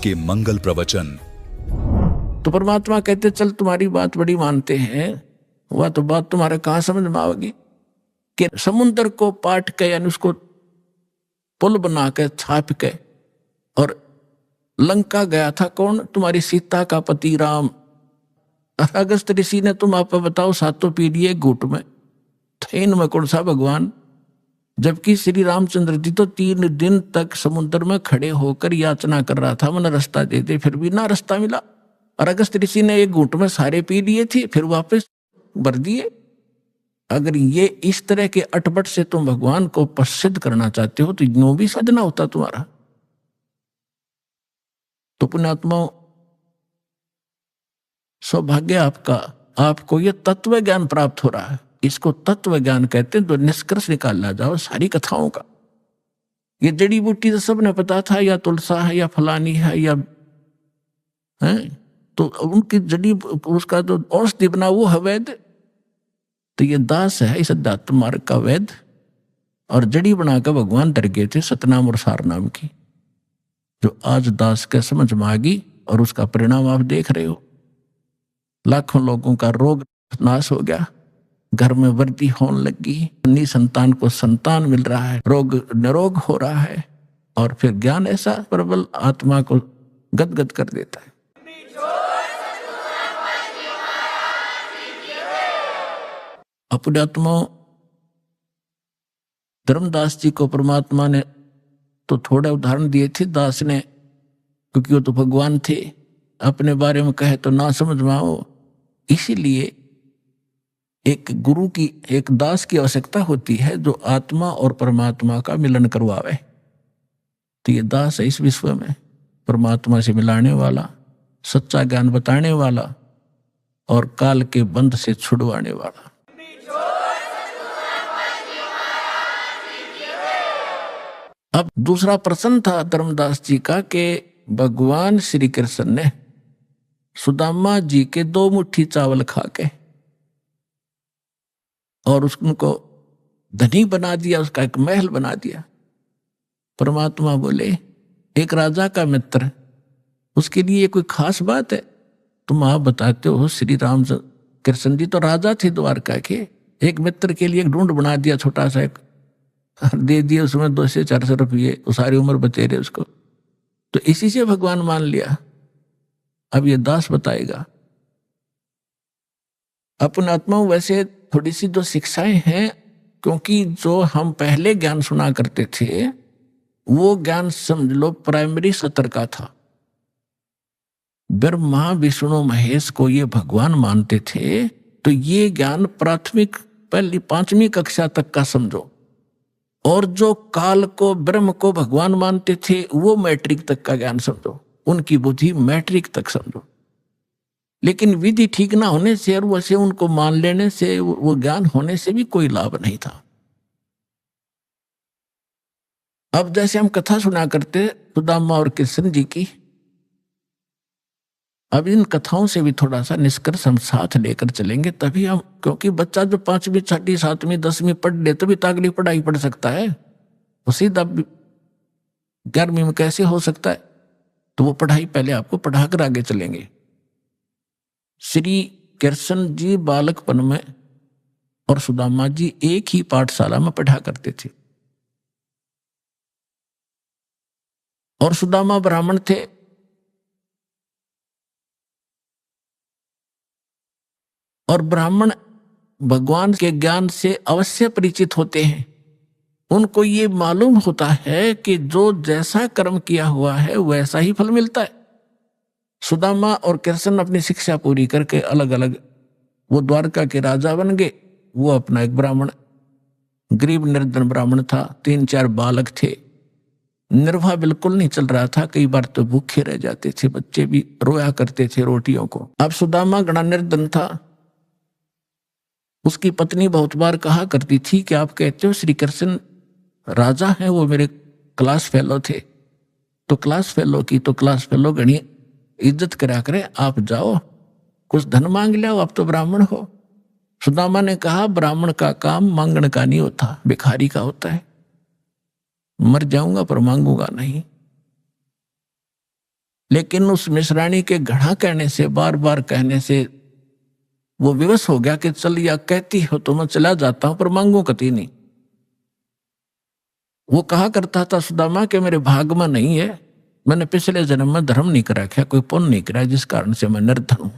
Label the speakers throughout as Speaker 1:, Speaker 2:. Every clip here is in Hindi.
Speaker 1: के मंगल प्रवचन।
Speaker 2: तो परमात्मा कहते चल तुम्हारी बात बड़ी मानते हैं, वह तो बात तुम्हारे कहाँ समझ में आवेगी कि समुद्र को पाट के यानी उसको पुल बना के छाप के और लंका गया था कौन? तुम्हारी सीता का पति राम। अगस्त ऋषि ने तुम आप बताओ सातों पीढ़ी घूट में थे, इनमें कौन सा भगवान? जबकि श्री रामचंद्र जी तो 3 दिन तक समुद्र में खड़े होकर याचना कर रहा था, मैंने रास्ता दे दे, फिर भी ना रास्ता मिला। और अगस्त ऋषि ने एक घूंट में सारे पी लिए थे, फिर वापस भर दिए। अगर ये इस तरह के अटपट से तुम भगवान को प्रसिद्ध करना चाहते हो तो यूं भी सजना होता तुम्हारा। तो पुण्यात्माओं, सौभाग्य आपका, आपको ये तत्व ज्ञान प्राप्त हो रहा है। इसको तत्व ज्ञान कहते हैं। तो निष्कर्ष निकालना जाओ सारी कथाओं का। ये जड़ी बूटी तो सबने पता था, या तुलसा है या फलानी है या है, तो उनकी जड़ी उसका जो औषधि बना वो है वैद्य। तो ये दास है इस अध्यात्म मार्ग का वैद्य, और जड़ी बनाकर भगवान डर गए थे सतनाम और सार नाम की, जो आज दास के समझ में आ गई। और उसका परिणाम आप देख रहे हो, लाखों लोगों का रोग नाश हो गया, घर में वृद्धि होने लगी, अन्य संतान को संतान मिल रहा है, रोग निरोग हो रहा है। और फिर ज्ञान ऐसा प्रबल आत्मा को गदगद कर देता है। अपने आत्मा धर्मदास जी को परमात्मा ने तो थोड़े उदाहरण दिए थे दास ने, क्योंकि वो तो भगवान थे, अपने बारे में कहे तो ना समझ में आओ। इसीलिए एक गुरु की, एक दास की आवश्यकता होती है जो आत्मा और परमात्मा का मिलन करवावे। तो ये दास है इस विश्व में परमात्मा से मिलाने वाला, सच्चा ज्ञान बताने वाला और काल के बंध से छुड़वाने वाला। अब दूसरा प्रश्न था धर्मदास जी का कि भगवान श्री कृष्ण ने सुदामा जी के 2 मुट्ठी चावल खा के और उसको धनी बना दिया, उसका एक महल बना दिया। परमात्मा बोले एक राजा का मित्र, उसके लिए कोई खास बात है? तुम आप बताते हो श्री राम कृष्ण जी तो राजा थे द्वारका के, एक मित्र के लिए एक ढूंढ बना दिया छोटा सा, एक दे दिए उसमें 200 से 400 रुपये, वो सारी उम्र बतेरे उसको, तो इसी से भगवान मान लिया। अब ये दास बताएगा। अपन आत्मा वैसे थोड़ी सी जो शिक्षाएं हैं, क्योंकि जो हम पहले ज्ञान सुना करते थे वो ज्ञान समझ लो प्राइमरी स्तर का था। ब्रह्मा विष्णु महेश को ये भगवान मानते थे, तो ये ज्ञान प्राथमिक पहली 5वीं कक्षा तक का समझो। और जो काल को ब्रह्म को भगवान मानते थे वो मैट्रिक तक का ज्ञान समझो, उनकी बुद्धि मैट्रिक तक समझो। लेकिन विधि ठीक ना होने से और वैसे उनको मान लेने से, वो ज्ञान होने से भी कोई लाभ नहीं था। अब जैसे हम कथा सुना करते सुदामा और कृष्ण जी की, अब इन कथाओं से भी थोड़ा सा निष्कर्ष हम साथ लेकर चलेंगे, तभी हम, क्योंकि बच्चा जो 5वीं 6वीं 7वीं 10वीं पढ़ ले तभी तो अगली पढ़ाई पढ़ सकता है, वो सीधा 11वीं में कैसे हो सकता है? तो वो पढ़ाई पहले आपको पढ़ाकर आगे चलेंगे। श्री कृष्ण जी बालकपन में और सुदामा जी एक ही पाठशाला में पढ़ा करते थे, और सुदामा ब्राह्मण थे और ब्राह्मण भगवान के ज्ञान से अवश्य परिचित होते हैं। उनको ये मालूम होता है कि जो जैसा कर्म किया हुआ है वैसा ही फल मिलता है। सुदामा और कृष्ण अपनी शिक्षा पूरी करके अलग अलग वो द्वारका के राजा बन गए। वो अपना एक ब्राह्मण, गरीब निर्धन ब्राह्मण था, 3-4 बालक थे, निर्वाह बिल्कुल नहीं चल रहा था, कई बार तो भूखे रह जाते थे, बच्चे भी रोया करते थे रोटियों को। अब सुदामा गणा निर्धन था, उसकी पत्नी बहुत बार कहा करती थी कि आप कहते हो श्री कृष्ण राजा हैं, वो मेरे क्लास फेलो थे, तो क्लास फेलो की तो क्लास फेलो गणी इज्जत करा करे, आप जाओ कुछ धन मांग लिया, आप तो ब्राह्मण हो। सुदामा ने कहा ब्राह्मण का काम मांगने का नहीं होता, भिखारी का होता है, मर जाऊंगा पर मांगूंगा नहीं। लेकिन उस मिश्राणी के घड़ा कहने से, बार बार कहने से वो विवश हो गया कि चल या कहती हो तो मैं चला जाता हूं, पर मांगू कति नहीं। वो कहा करता था सुदामा कि मेरे भाग में नहीं है, मैंने पिछले जन्म में धर्म नहीं करा, क्या कोई पुण्य नहीं करा, जिस कारण से मैं निर्धन हूं।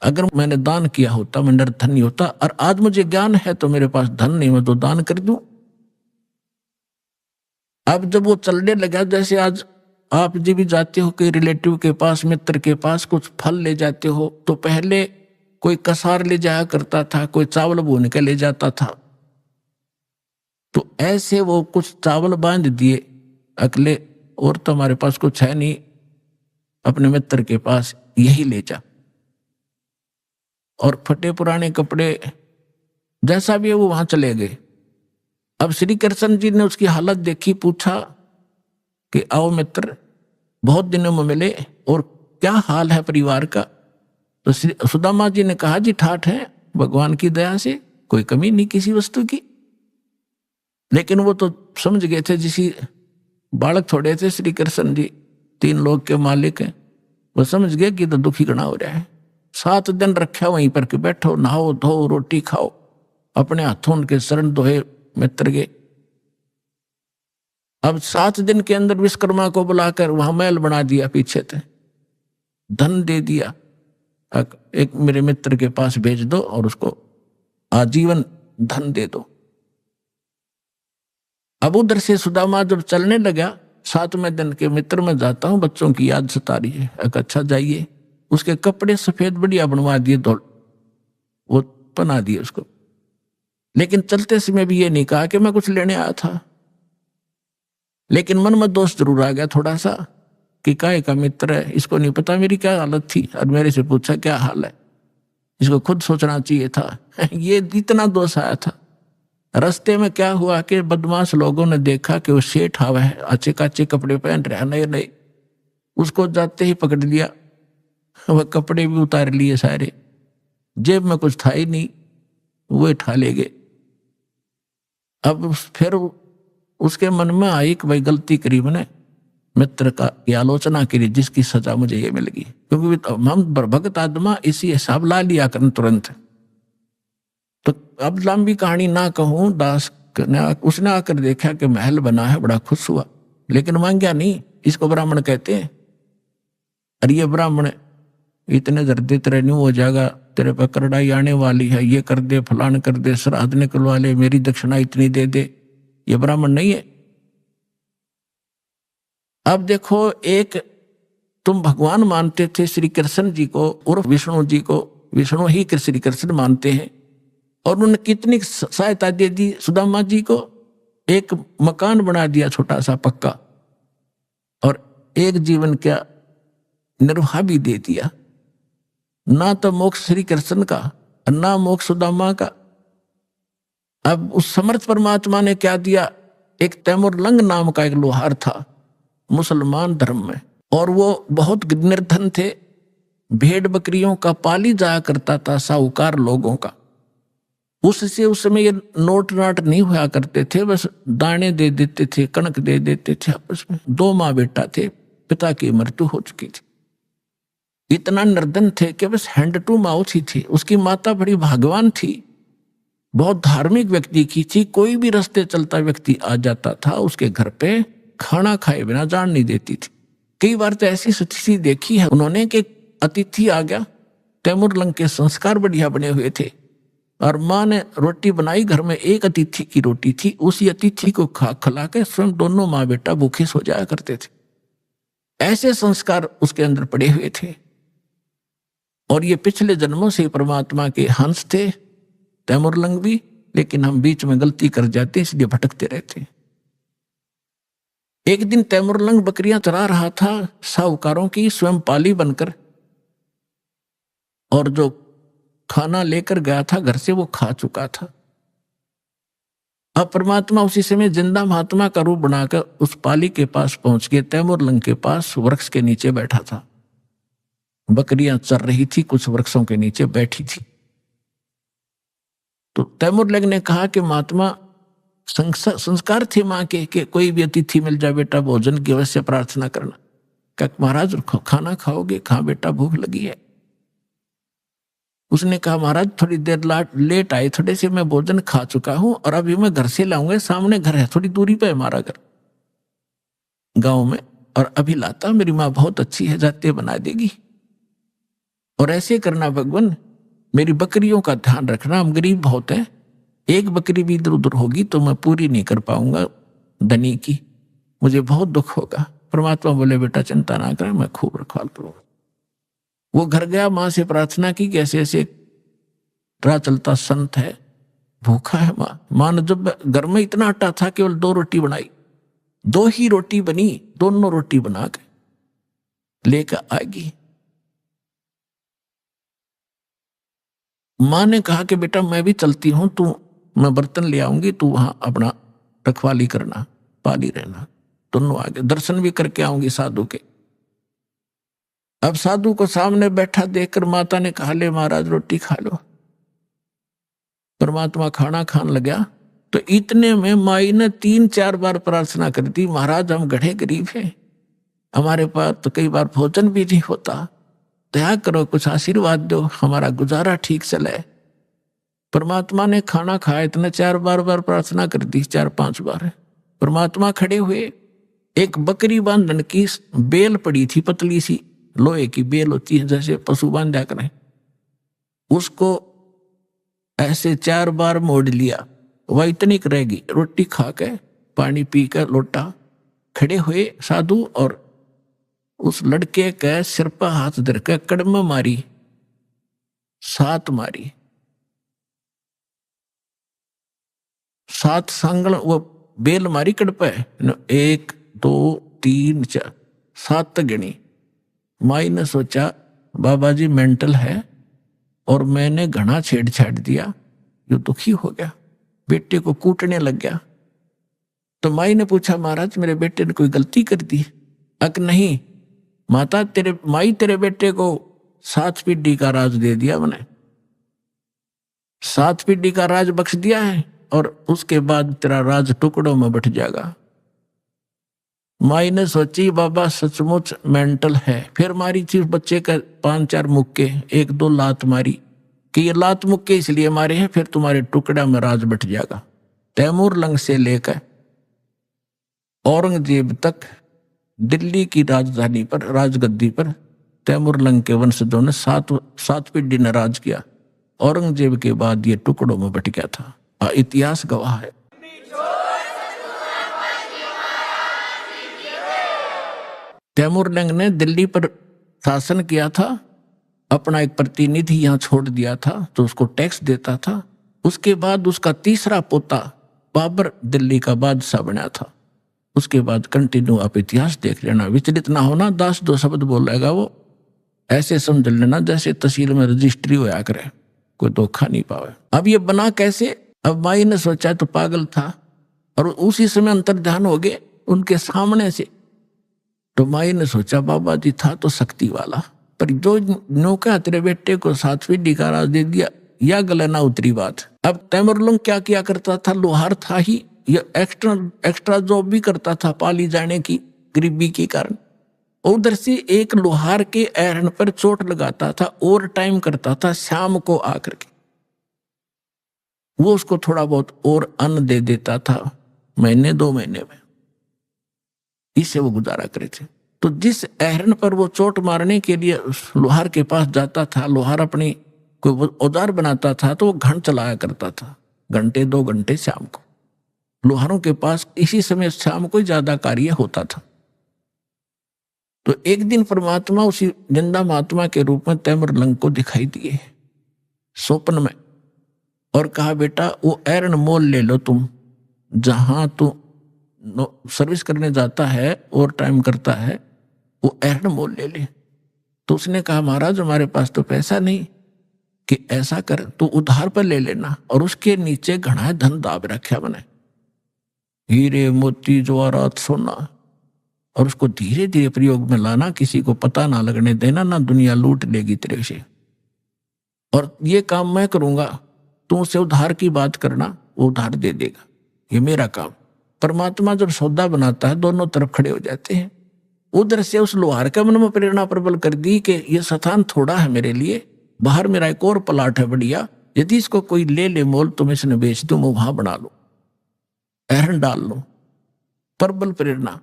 Speaker 2: अगर मैंने दान किया होता मैं निर्धन नहीं होता, और आज मुझे ज्ञान है तो मेरे पास धन नहीं, मैं तो दान कर दूं। अब जब वो चलने लगा, जैसे आज आप जी भी जाते हो कि रिलेटिव के पास, मित्र के पास कुछ फल ले जाते हो, तो पहले कोई कसार ले जाया करता था, कोई चावल भून के ले जाता था। तो ऐसे वो कुछ चावल बांध दिए अकेले, और तो हमारे पास कुछ है नहीं, अपने मित्र के पास यही ले जा। और फटे पुराने कपड़े जैसा भी है वो वहां चले गए। अब श्री कृष्ण जी ने उसकी हालत देखी, पूछा कि आओ मित्र, बहुत दिनों में मिले और क्या हाल है परिवार का। तो श्री सुदामा जी ने कहा, जी ठाठ है, भगवान की दया से कोई कमी नहीं किसी वस्तु की। लेकिन वो तो समझ गए थे, जिसी बालक थोड़े थे श्री कृष्ण जी, 3 लोग के मालिक हैं, वो समझ गए कि तो दुखी गणा हो रहा है। 7 दिन रखा वहीं पर कि बैठो, नहाओ धो, रोटी खाओ, अपने हाथों उनके शरण दोहे मित्र के। अब 7 दिन के अंदर विश्वकर्मा को बुलाकर वहां महल बना दिया, पीछे थे, धन दे दिया, एक मेरे मित्र के पास भेज दो और उसको आजीवन धन दे दो। अब उधर से सुदामा जब चलने लगा, 7वें दिन के मित्र में जाता हूं, बच्चों की याद सता रही है। अच्छा जाइए। उसके कपड़े सफेद बढ़िया बनवा दिए, धोल वो बना दिए उसको। लेकिन चलते समय भी ये नहीं कहा कि मैं कुछ लेने आया था। लेकिन मन में दोष जरूर आ गया थोड़ा सा कि काहे का मित्र है, इसको नहीं पता मेरी क्या हालत थी, और मेरे से पूछा क्या हाल है, इसको खुद सोचना चाहिए था। ये इतना दोष आया था। रास्ते में क्या हुआ कि बदमाश लोगों ने देखा कि वो सेठ आवा है, अच्छे काचे कपड़े पहन रहा, नए नए, उसको जाते ही पकड़ लिया। वह कपड़े भी उतार लिए सारे, जेब में कुछ था ही नहीं, वो उठा ले गए। अब फिर उसके मन में आई कि भाई गलती करी मैंने, मित्र का की आलोचना करी, जिसकी सजा मुझे ये मिल गई। क्योंकि हम भगत आत्मा इसी हिसाब ला लिया करन तुरंत। तो अब लंबी कहानी ना कहूं, दास उसने आकर देखा कि महल बना है, बड़ा खुश हुआ, लेकिन मांगा नहीं। इसको ब्राह्मण कहते हैं। अरे ये ब्राह्मण इतने जर्दे तेरे न्यू हो जाएगा, तेरे पर करड़ाई आने वाली है, ये कर दे, फलान कर दे, श्राद्ध निकलवा ले, मेरी दक्षिणा इतनी दे दे, ये ब्राह्मण नहीं है। अब देखो, एक तुम भगवान मानते थे श्री कृष्ण जी को, उर्फ विष्णु जी को, विष्णु ही श्री कृष्ण मानते हैं, और उन्होंने कितनी सहायता दे दी सुदामा जी को। एक मकान बना दिया छोटा सा पक्का, और एक जीवन का निर्वाह भी दे दिया। ना तो मोक्ष श्री कृष्ण का, ना मोक्ष सुदामा का। अब उस समर्थ परमात्मा ने क्या दिया, एक तैमुरलंग नाम का एक लोहार था मुसलमान धर्म में, और वो बहुत निर्धन थे, भेड़ बकरियों का पाली जाया करता था, साहूकार लोगों का। उससे उस समय ये नोट नाट नहीं हुआ करते थे, बस दाने दे देते थे, कणक दे देते थे आपस में। 2 माँ बेटा थे, पिता की मृत्यु हो चुकी थी। इतना निर्धन थे कि बस हैंड टू माउथ ही थी। उसकी माता बड़ी भाग्यवान थी, बहुत धार्मिक व्यक्ति की थी। कोई भी रास्ते चलता व्यक्ति आ जाता था, उसके घर पे खाना खाए बिना जान नहीं देती थी। कई बार तो ऐसी स्थिति देखी है उन्होंने कि अतिथि आ गया, तैमुरलंग के संस्कार बढ़िया बने हुए थे, और माँ ने रोटी बनाई, घर में एक अतिथि की रोटी थी, उसी अतिथि को खिला के स्वयं दोनों माँ बेटा भूखे सो जाया करते थे। ऐसे संस्कार उसके अंदर पड़े हुए थे। और ये पिछले जन्मों से परमात्मा के हंस थे, तैमुरलंग भी, लेकिन हम बीच में गलती कर जाते इसलिए भटकते रहते। एक दिन तैमुरलंग बकरियां चरा रहा था साहूकारों की, स्वयं पाली बनकर, और जो खाना लेकर गया था घर से वो खा चुका था। अब परमात्मा उसी समय जिंदा महात्मा का रूप बनाकर उस पाली के पास पहुंच गए। तैमुरलंग के पास वृक्ष के नीचे बैठा था, बकरियां चर रही थी, कुछ वृक्षों के नीचे बैठी थी। तो तैमुरलंग ने कहा कि महात्मा, संस्कार थे माँ के कि कोई भी अतिथि मिल जाए बेटा, भोजन की अवश्य प्रार्थना करना। क्या महाराज खाना खाओगे? कहाँ बेटा, भूख लगी है। उसने कहा महाराज थोड़ी देर लेट आए थोड़े से, मैं भोजन खा चुका हूं और अभी मैं घर से लाऊंगा, सामने घर है, थोड़ी दूरी पे है हमारा घर गांव में, और अभी लाता। मेरी माँ बहुत अच्छी है, जाते बना देगी। और ऐसे करना भगवान, मेरी बकरियों का ध्यान रखना, हम गरीब बहुत हैं, एक बकरी भी इधर उधर होगी तो मैं पूरी नहीं कर पाऊंगा धनी की, मुझे बहुत दुख होगा। परमात्मा बोले बेटा चिंता ना करें, मैं खूब रखवाल करूंगा। वो घर गया, माँ से प्रार्थना की कि ऐसे ऐसे राह चलता संत है, भूखा है। माँ ने जब घर में इतना आटा था, केवल 2 रोटी बनाई, 2 ही रोटी बनी, दोनों रोटी बना के लेकर आएगी। माँ ने कहा कि बेटा मैं भी चलती हूं, मैं बर्तन ले आऊंगी, तू वहां अपना रखवाली करना, पाली रहना। दोनों आगे दर्शन भी करके आऊंगी साधु के। अब साधु को सामने बैठा देखकर माता ने कहा ले महाराज रोटी खा लो। परमात्मा खाना खान लगा तो इतने में माई ने 3-4 बार प्रार्थना कर दी, महाराज हम गढ़े गरीब हैं, हमारे पास तो कई बार भोजन भी नहीं होता, दया करो, कुछ आशीर्वाद दो, हमारा गुजारा ठीक चले। परमात्मा ने खाना खाया, इतने 4 बार प्रार्थना कर दी, 4-5 बार। परमात्मा खड़े हुए, एक बकरी बांधन की बेल पड़ी थी, पतली सी लोहे की बेल होती है जैसे पशु बांधा करें, उसको ऐसे 4 बार मोड़ लिया, वह इतनी रहेगी। रोटी खा के पानी पी कर लोटा खड़े हुए साधु, और उस लड़के के सिर पर हाथ धर के कड़म मारी, 7 मारी, 7 सांगल वो बेल मारी कड़ पे, 1 2 3 4 7 तक गिनी। माई ने सोचा बाबा जी मेंटल है और मैंने घना छेड़छाड़ दिया, जो दुखी हो गया, बेटे को कूटने लग गया। तो माई ने पूछा महाराज मेरे बेटे ने कोई गलती कर दी? अक नहीं माता, तेरे बेटे को 7 पीढ़ी का राज दे दिया मैंने, 7 पीढ़ी का राज बख्श दिया है, और उसके बाद तेरा राज टुकड़ों में बट जाएगा। माई ने सोची बाबा सचमुच मेंटल है, फिर मारी थी बच्चे का 5-4 मुक्के, 1-2 लात मारी कि ये लात मुक्के इसलिए मारे हैं, फिर तुम्हारे टुकड़ा में राज बट जाएगा। तैमूर लंग से लेकर औरंगजेब तक दिल्ली की राजधानी पर, राजगद्दी पर तैमूर लंग के वंशजों ने 7 पीढ़ी ने राज किया। औरंगजेब के बाद ये टुकड़ों में बट गया था, इतिहास गवाह है। तैमूर लंग ने दिल्ली पर शासन किया था, अपना एक प्रतिनिधि यहाँ छोड़ दिया था तो उसको टैक्स देता था। उसके बाद उसका तीसरा पोता बाबर दिल्ली का बादशाह बना था। उसके बाद कंटिन्यू आप इतिहास देख लेना, विचलित ना होना, 10-2 शब्द बोलेगा वो, ऐसे समझ लेना जैसे तहसील में रजिस्ट्री होया करे, कोई धोखा नहीं पावे। अब ये बना कैसे? अब माई ने सोचा तो पागल था, और उसी समय अंतर्ध्यान हो गए उनके सामने से। तो माई ने सोचा बाबा जी था तो शक्ति वाला, पर जो नौका तेरे बेटे को 7 पीढ़ी का राज दे दिया, या गले ना उतरी बात। अब तैमूरलंग क्या किया करता था, लोहार था ही, ये एक्स्ट्रा जॉब भी करता था पाली जाने की गरीबी के कारण। उधर से एक लोहार के एरन पर चोट लगाता था, ओवर टाइम करता था, शाम को आकर के वो उसको थोड़ा बहुत और अन्न दे देता था, 1-2 महीने में, इससे वो गुजारा करे थे। तो जिस एरन पर वो चोट मारने के लिए लोहार के पास जाता था, लोहार अपनी कोई औजार बनाता था तो वो घंट चलाया करता था, 1-2 घंटे शाम को। लोहारों के पास इसी समय शाम को ज्यादा कार्य होता था। तो एक दिन परमात्मा उसी जिंदा महात्मा के रूप में तैमूरलंग को दिखाई दिए स्वप्न में, और कहा बेटा वो एरन मोल ले लो तुम, जहां तू सर्विस करने जाता है और टाइम करता है, वो एरन मोल ले ले। तो उसने कहा महाराज हमारे पास तो पैसा नहीं, कि ऐसा कर तू उधार पर ले लेना, और उसके नीचे घना धन दाब रखा मैंने, हीरे मोती जवाहरात सोना, और उसको धीरे धीरे प्रयोग में लाना, किसी को पता ना लगने देना, ना दुनिया लूट लेगी तेरे से, और ये काम मैं करूंगा, तू उसे उधार की बात करना, वो उधार दे देगा, ये मेरा काम। परमात्मा जब सौदा बनाता है दोनों तरफ खड़े हो जाते हैं, उधर से उस लोहार के मन में प्रेरणा प्रबल कर दी कि ये स्थान थोड़ा है मेरे लिए, बाहर मेरा एक और प्लाट है बढ़िया, यदि इसको कोई ले ले मोल तो मैं इसने बेच दूं, मैं वहां बना लूं, एरन डाल लूं। प्रबल प्रेरणा।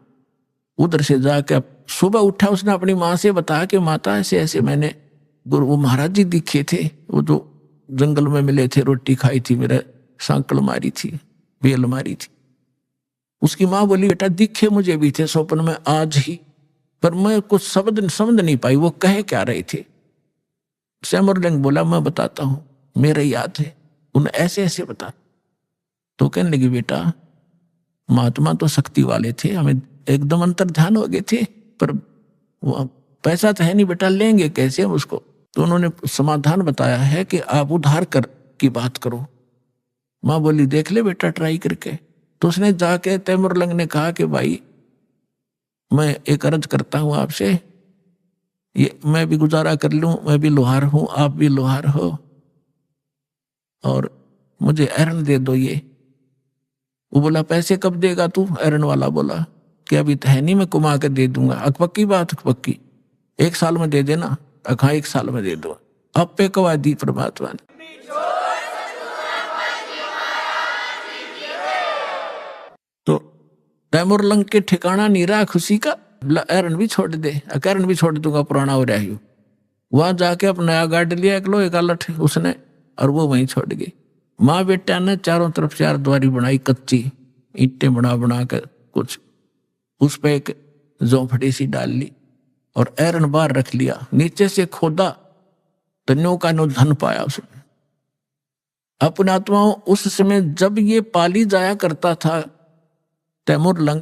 Speaker 2: उधर से जाके सुबह उठा, उसने अपनी माँ से बताया कि माता ऐसे ऐसे मैंने गुरु वो महाराज जी दिखे थे, वो जो जंगल में मिले थे, रोटी खाई थी, मेरे सांकल मारी थी, बेल मारी थी। उसकी माँ बोली बेटा दिखे मुझे भी थे स्वप्न में आज ही, पर मैं कुछ शब्द समझ नहीं पाई वो कहे क्या रहे थे। सैमुरलिंग बोला मैं बताता हूं, मेरे याद है, उन्हें ऐसे ऐसे बता। तो कहने लगी बेटा महात्मा तो शक्ति वाले थे, हमें एकदम अंतर ध्यान हो गए थे, पर वो पैसा तो है नहीं बेटा, लेंगे कैसे हम उसको। तो उन्होंने समाधान बताया है कि आप उधार कर की बात करो। माँ बोली देख ले बेटा ट्राई करके। तो उसने जाके तैमुरलंग ने कहा कि भाई मैं एक अर्ज करता हूं आपसे, ये मैं भी गुजारा कर लूं, मैं भी लोहार हूं, आप भी लोहार हो, और मुझे एरन दे दो ये। वो बोला पैसे कब देगा तू? एरन वाला बोला कि अभी तो है नहीं, मैं कुमा के दे दूंगा। पक्की बात? पक्की, 1 साल में दे देना। हाँ 1 साल में दे दो। अब पे कवा दी परमात्मा ने। तो तैमुरलंग के ठिकाना नहीं रहा खुशी का, एरन भी छोड़ दे, एरन भी छोड़ दूंगा, पुराना हो रहा है। वहां जाके अपना नया गाड़ लिया एक लोहे का लठ उसने, और वो वहीं छोड़ गई। माँ बेटा ने चारों तरफ 4 द्वारी बनाई, कच्ची ईंटें बना बना कर कुछ, उस पे एक झोंपड़ी सी डाल ली और एरन बाहर रख लिया। नीचे से खोदा तो नो का नो धन पाया उसने। अपने आत्माओं उस समय जब ये पाली जाया करता था तैमुरलंग,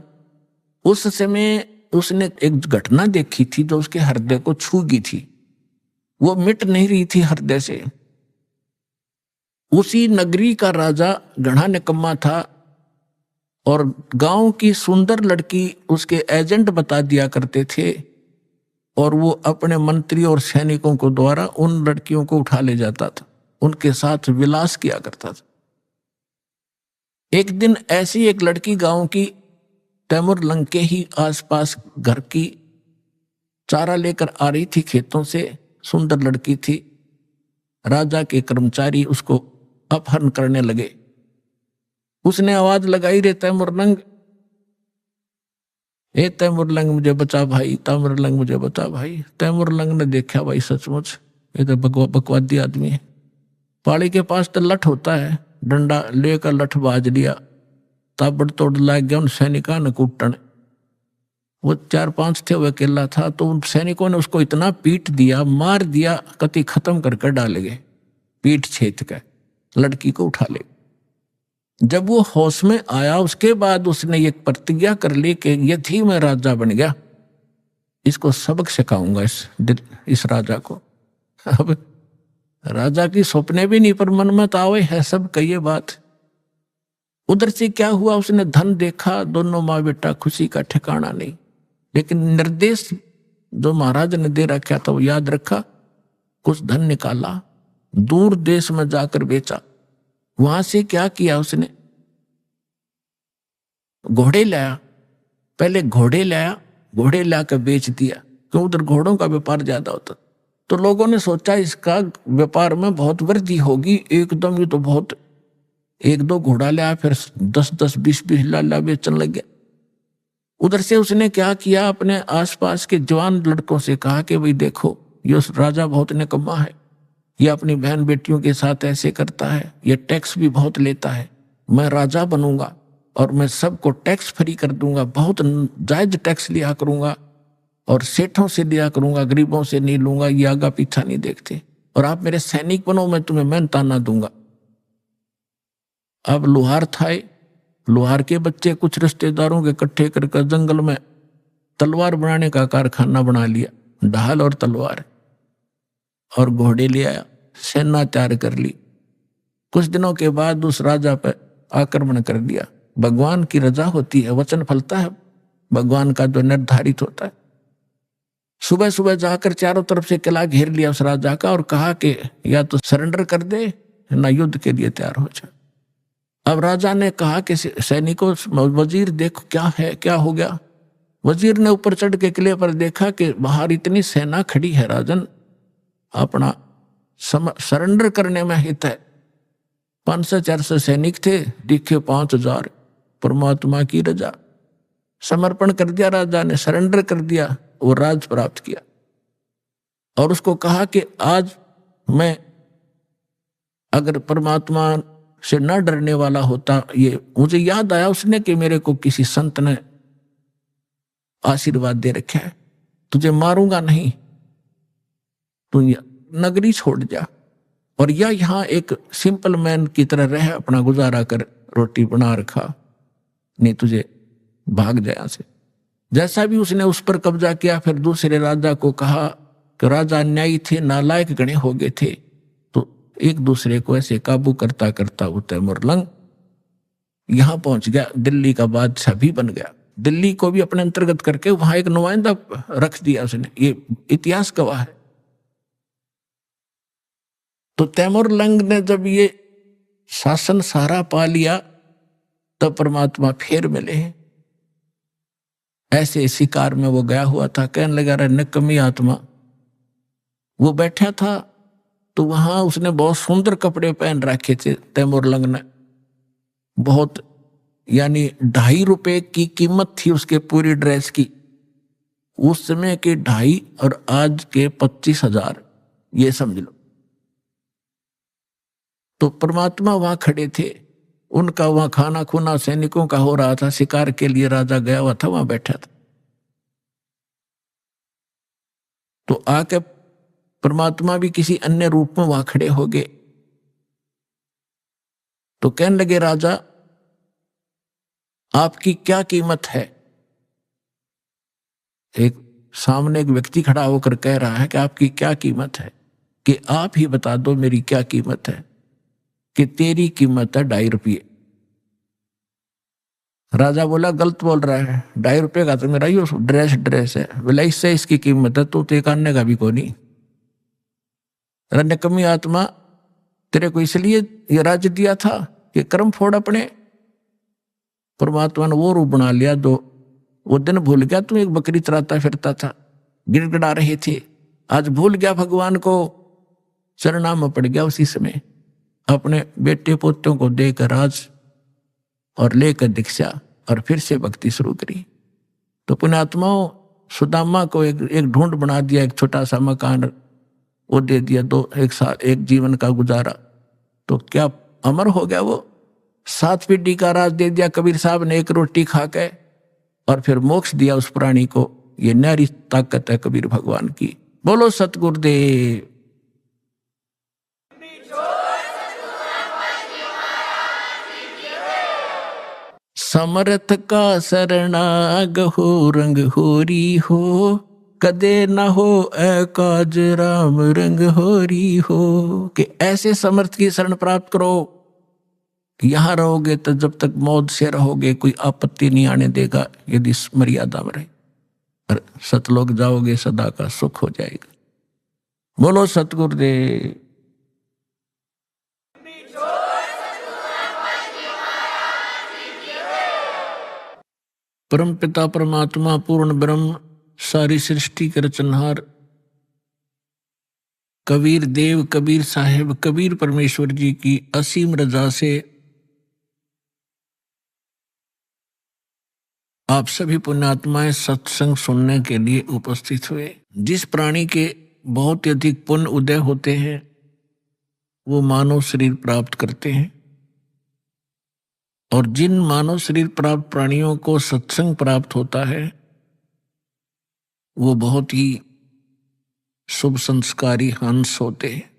Speaker 2: उस समय उसने एक घटना देखी थी जो उसके हृदय को छू गई थी, वो मिट नहीं रही थी हृदय से। उसी नगरी का राजा घना निकम्मा था और गांव की सुंदर लड़की उसके एजेंट बता दिया करते थे, और वो अपने मंत्री और सैनिकों को द्वारा उन लड़कियों को उठा ले जाता था, उनके साथ विलास किया करता था। एक दिन ऐसी एक लड़की गांव की तैमुरलंग के ही आसपास घर की चारा लेकर आ रही थी खेतों से, सुंदर लड़की थी। राजा के कर्मचारी उसको अपहरण करने लगे। उसने आवाज लगाई रे तैमुरलंग, ए तैमुरलंग मुझे बचा भाई, तैमुरलंग मुझे बचा भाई। तैमुरलंग ने देखा भाई सचमुच ये तो बकवादी आदमी है। पाड़ी के पास तो लठ होता है, डंडा लेकर लठ बाज लिया, ताबड़ तोड़ लाग गया उन सैनिकों ने कूटने। वो 4-5 थे, वो अकेला था, तो उन सैनिकों ने उसको इतना पीट दिया, मार दिया, कति खत्म करके डाले गए, पीठ छेद कर लड़की को उठा ले। जब वो होश में आया उसके बाद उसने एक प्रतिज्ञा कर ली कि यदि मैं राजा बन गया इसको सबक सिखाऊंगा इस राजा को। अब राजा की सपने भी नहीं, पर मन में तो आवे है सब कही बात। उधर से क्या हुआ, उसने धन देखा, दोनों माँ बेटा खुशी का ठिकाना नहीं। लेकिन निर्देश जो महाराज ने दे रखा था वो याद रखा, कुछ धन निकाला, दूर देश में जाकर बेचा। वहां से क्या किया उसने, घोड़े लाया, पहले घोड़े लाया, घोड़े लाकर बेच दिया, क्यों उधर घोड़ों का व्यापार ज्यादा होता। तो लोगों ने सोचा इसका व्यापार में बहुत वृद्धि होगी, एकदम ये तो बहुत, 1-2 घोड़ा लाया, फिर 10-10 20-20 लाला बेचने लग गया। उधर से उसने क्या किया, अपने आसपास के जवान लड़कों से कहा कि भाई देखो ये राजा बहुत निकम्मा है, ये अपनी बहन बेटियों के साथ ऐसे करता है, ये टैक्स भी बहुत लेता है। मैं राजा बनूंगा और मैं सबको टैक्स फ्री कर दूंगा, बहुत जायज टैक्स लिया करूंगा, और सेठों से लिया करूंगा, गरीबों से नहीं लूंगा, ये आगा पीछा नहीं देखते, और आप मेरे सैनिक बनो, मैं तुम्हें मेहनताना दूंगा। अब लोहार था, लोहार के बच्चे कुछ रिश्तेदारों के इकट्ठे करके जंगल में तलवार बनाने का कारखाना बना लिया, ढाल और तलवार, और घोड़े ले आया, सेना तैयार कर ली। कुछ दिनों के बाद उस राजा पर आक्रमण कर दिया। भगवान की रजा होती है, वचन फलता है भगवान का जो निर्धारित होता है। सुबह सुबह जाकर चारों तरफ से किला घेर लिया उस राजा का, और कहा कि या तो सरेंडर कर दे ना युद्ध के लिए तैयार हो जा। अब राजा ने कहा कि सैनिकों, वजीर देखो क्या है, क्या हो गया। वजीर ने ऊपर चढ़ के किले पर देखा कि बाहर इतनी सेना खड़ी है राजन, अपना सरेंडर करने में हित है। 500-400 सैनिक थे, दिखे 5000। परमात्मा की रजा, समर्पण कर दिया राजा ने, सरेंडर कर दिया और राज प्राप्त किया। और उसको कहा कि आज मैं अगर परमात्मा से न डरने वाला होता, ये मुझे याद आया उसने कि मेरे को किसी संत ने आशीर्वाद दे रखा है, तुझे मारूंगा नहीं, तू नगरी छोड़ जा और या यहाँ एक सिंपल मैन की तरह रह, अपना गुजारा कर, रोटी बना रखा, नहीं तुझे भाग जाए से। जैसा भी उसने उस पर कब्जा किया, फिर दूसरे राजा को कहा कि राजा अन्यायी थे, नालायक गणे हो गए थे, तो एक दूसरे को ऐसे काबू करता करता वो तैमुरलंग यहां पहुंच गया, दिल्ली का बादशाह भी बन गया। दिल्ली को भी अपने अंतर्गत करके वहां एक नुमाइंदा रख दिया उसने, ये इतिहास गवाह है। तो तैमुरलंग ने जब ये शासन सारा पा लिया, तब परमात्मा फिर मिले। ऐसे शिकार में वो गया हुआ था, कहने लगा रे निकम्मी आत्मा। वो बैठा था तो वहां उसने बहुत सुंदर कपड़े पहन रखे थे तैमुरलंग ने, बहुत, यानी 2.5 रुपए की कीमत थी उसके पूरी ड्रेस की। उस समय के 2.5 और आज के 25,000, ये समझ लो। तो परमात्मा वहां खड़े थे, उनका वहां खाना खुना सैनिकों का हो रहा था, शिकार के लिए राजा गया हुआ था, वहां बैठा था। तो आके परमात्मा भी किसी अन्य रूप में वहां खड़े हो गए। तो कहने लगे राजा आपकी क्या कीमत है। एक सामने एक व्यक्ति खड़ा होकर कह रहा है कि आपकी क्या कीमत है, कि आप ही बता दो मेरी क्या कीमत है। कि तेरी कीमत है 2.5 रुपये। राजा बोला गलत बोल रहा है, 2.5 रुपये का तो मेरा ही ड्रेस है, बोला इससे इसकी कीमत है, तो ते कानने का भी को नहीं। निकम्मी आत्मा, तेरे को इसलिए ये राज्य दिया था कि कर्म फोड़ अपने। परमात्मा ने वो रूप बना लिया जो वो दिन भूल गया, तू एक बकरी चराता फिरता था, गिड़गिड़ा रहे थे, आज भूल गया भगवान को, चरणा में पड़ गया। उसी समय अपने बेटे पोतों को देकर राज और लेकर दीक्षा और फिर से भक्ति शुरू करी। तो पुण्यात्माओं, सुदामा को एक ढूंढ बना दिया, एक छोटा सा मकान वो दे दिया, 1 साल एक जीवन का गुजारा, तो क्या अमर हो गया वो। 7 पीढ़ी का राज दे दिया कबीर साहब ने, एक रोटी खा के, और फिर मोक्ष दिया उस प्राणी को। ये न्यारी ताकत है कबीर भगवान की। बोलो सतगुरुदेव। समर्थ का शरणाग हो, रंग होरी हो, कदे न हो एकाज राम रंग होरी हो। कि ऐसे समर्थ की शरण प्राप्त करो, यहां रहोगे तो जब तक मौत से रहोगे कोई आपत्ति नहीं आने देगा, यदि मर्यादा में रहे। और सतलोक जाओगे सदा का सुख हो जाएगा। बोलो सतगुरुदेव। परम पिता परमात्मा पूर्ण ब्रह्म सारी सृष्टि के रचनहार कबीर देव कबीर साहेब कबीर परमेश्वर जी की असीम रजा से आप सभी पुण्यात्माएं सत्संग सुनने के लिए उपस्थित हुए। जिस प्राणी के बहुत ही अधिक पुण्य उदय होते हैं वो मानव शरीर प्राप्त करते हैं, और जिन मानव शरीर प्राप्त प्राणियों को सत्संग प्राप्त होता है वो बहुत ही शुभ संस्कारी हंस होते हैं।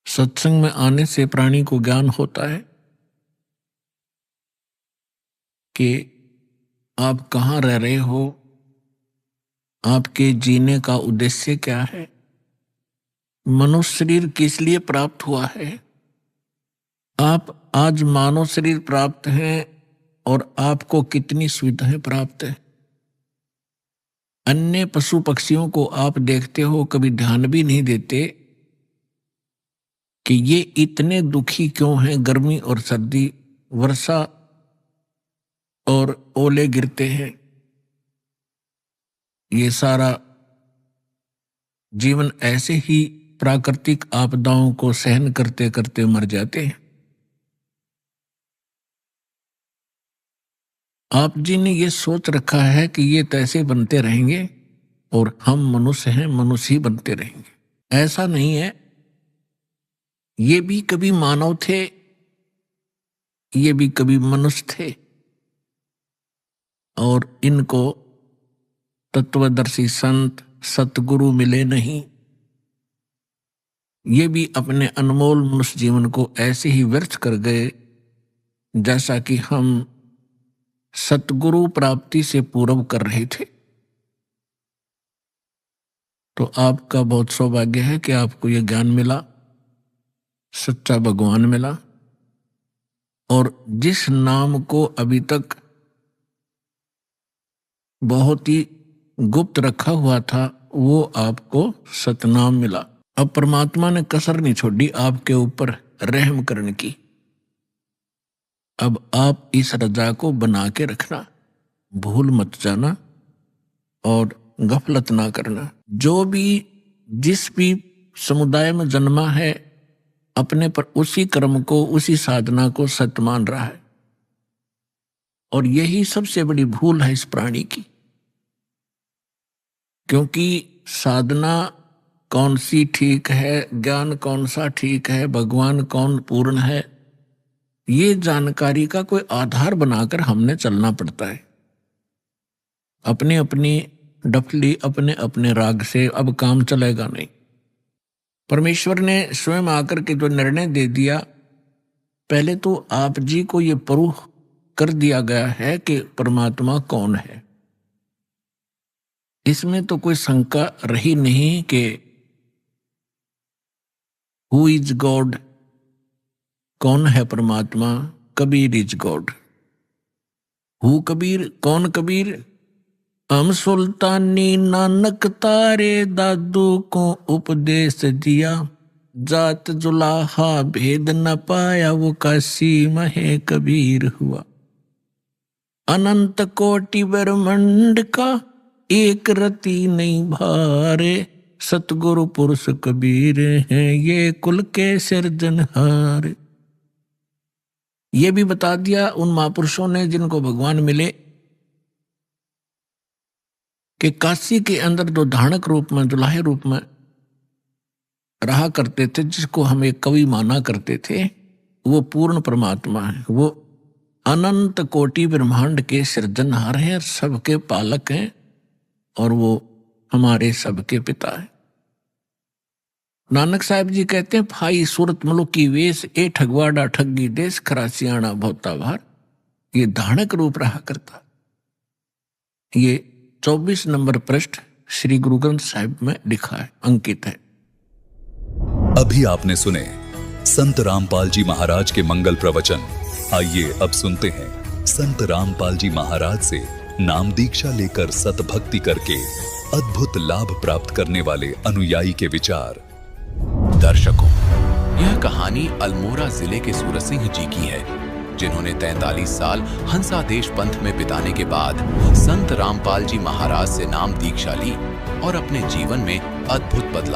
Speaker 2: सत्संग में आने से प्राणी को ज्ञान होता है कि आप कहाँ रह रहे हो, आपके जीने का उद्देश्य क्या है, मनुष्य शरीर किस लिए प्राप्त हुआ है। आप आज मानव शरीर प्राप्त हैं और आपको कितनी सुविधाएं प्राप्त है। अन्य पशु पक्षियों को आप देखते हो, कभी ध्यान भी नहीं देते कि ये इतने दुखी क्यों हैं, गर्मी और सर्दी, वर्षा और ओले गिरते हैं। ये सारा जीवन ऐसे ही प्राकृतिक आपदाओं को सहन करते करते मर जाते हैं। आप जी ने ये सोच रखा है कि ये तो ऐसे बनते रहेंगे और हम मनुष्य हैं, मनुष्य ही बनते रहेंगे। ऐसा नहीं है। ये भी कभी मानव थे, ये भी कभी मनुष्य थे, और इनको तत्वदर्शी संत सतगुरु मिले नहीं। ये भी अपने अनमोल मनुष्य जीवन को ऐसे ही व्यर्थ कर गए जैसा कि हम सतगुरु प्राप्ति से पूर्व कर रहे थे। तो आपका बहुत सौभाग्य है कि आपको यह ज्ञान मिला, सच्चा भगवान मिला, और जिस नाम को अभी तक बहुत ही गुप्त रखा हुआ था वो आपको सतनाम मिला। अब परमात्मा ने कसर नहीं छोड़ी आपके ऊपर रहम करने की। अब आप इस रजा को बना के रखना, भूल मत जाना और गफलत ना करना। जो भी जिस भी समुदाय में जन्मा है अपने पर उसी कर्म को, उसी साधना को सत्य मान रहा है, और यही सबसे बड़ी भूल है इस प्राणी की। क्योंकि साधना कौन सी ठीक है, ज्ञान कौन सा ठीक है, भगवान कौन पूर्ण है, ये जानकारी का कोई आधार बनाकर हमने चलना पड़ता है। अपनी अपनी डफली, अपने अपने राग से अब काम चलेगा नहीं। परमेश्वर ने स्वयं आकर के जो निर्णय दे दिया, पहले तो आप जी को ये प्रूफ कर दिया गया है कि परमात्मा कौन है। इसमें तो कोई शंका रही नहीं कि हु इज गॉड, कौन है परमात्मा। Kabir is God. Who Kabir, कौन कबीर। हम सुल्तानी नानक तारे दादू को उपदेश दिया, जात जुलाहा भेद न पाया वो काशी महे कबीर हुआ। अनंत कोटि ब्रह्मांड का एक रति नहीं भारे, सतगुरु पुरुष कबीर हैं ये कुल के सिरजनहार। ये भी बता दिया उन महापुरुषों ने जिनको भगवान मिले कि काशी के अंदर जो धानक रूप में, दुल्हे रूप में रहा करते थे, जिसको हम एक कवि माना करते थे, वो पूर्ण परमात्मा है। वो अनंत कोटि ब्रह्मांड के सृजनहार हैं, सबके पालक हैं, और वो हमारे सबके पिता है। नानक साहब जी कहते हैं, फाई सूरत मलुकी वेश ए ठगवाड़ा ठगी देश, खरासियाना भोता भार। ये धानक रूप रहा करता। ये 24 नंबर पृष्ठ श्री गुरु ग्रंथ साहिब में लिखा है, अंकित है।
Speaker 1: अभी आपने सुने संत रामपाल जी महाराज के मंगल प्रवचन। आइए अब सुनते हैं संत रामपाल जी महाराज से नाम दीक्षा लेकर सतभक्ति करके अद्भुत लाभ प्राप्त करने वाले अनुयायी के विचार।
Speaker 3: दर्शकों, यह कहानी अल्मोड़ा जिले के सूरत सिंह जी की है, जिन्होंने 43 साल हंसादेश पंथ में बिताने के बाद संत रामपाल जी महाराज से नाम दीक्षा ली और अपने जीवन में अद्भुत बदलाव